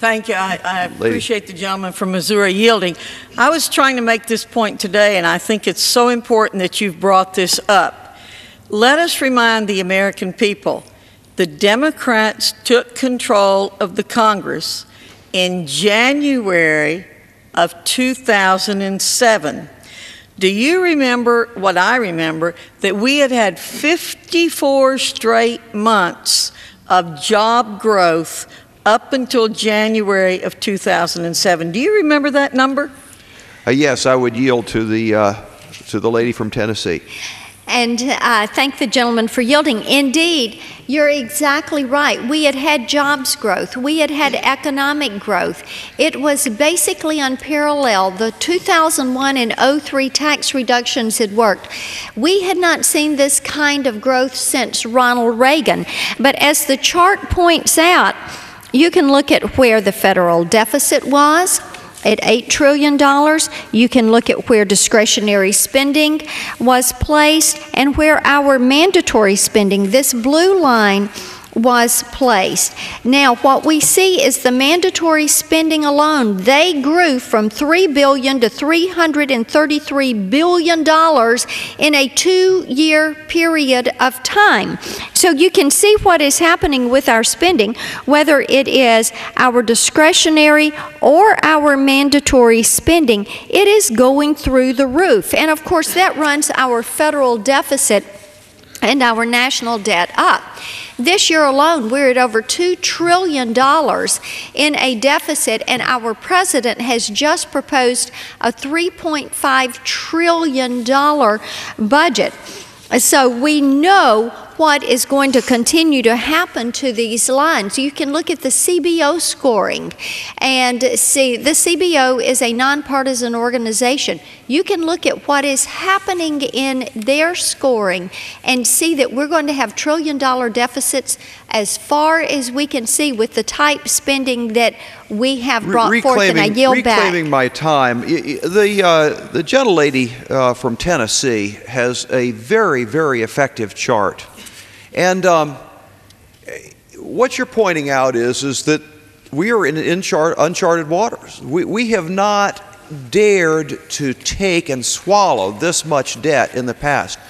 Thank you. I appreciate the gentleman from Missouri yielding. I was trying to make this point today, and I think it's so important that you've brought this up. Let us remind the American people, the Democrats took control of the Congress in January of 2007. Do you remember what I remember, that we had had 54 straight months of job growth up until January of 2007. Do you remember that number? Yes, I would yield to the lady from Tennessee. And I thank the gentleman for yielding. Indeed, you're exactly right. We had had jobs growth. We had had economic growth. It was basically unparalleled. The 2001 and 03 tax reductions had worked. We had not seen this kind of growth since Ronald Reagan. But as the chart points out, you can look at where the federal deficit was at $8 trillion. You can look at where discretionary spending was placed and where our mandatory spending, this blue line, was placed. Now, what we see is the mandatory spending alone, they grew from $3 billion to $333 billion in a 2-year period of time. So you can see what is happening with our spending, whether it is our discretionary or our mandatory spending, it is going through the roof. And of course, that runs our federal deficit and our national debt up. This year alone, we're at over $2 trillion in a deficit, and our president has just proposed a $3.5 trillion budget. So we know what is going to continue to happen to these lines. You can look at the CBO scoring and see the CBO is a nonpartisan organization. You can look at what is happening in their scoring and see that we're going to have trillion-dollar deficits as far as we can see with the type spending that we have brought forth, and I yield back. Reclaiming my time, the gentlelady from Tennessee has a very, very effective chart. And what you're pointing out is that we are in uncharted waters. We have not dared to take and swallow this much debt in the past.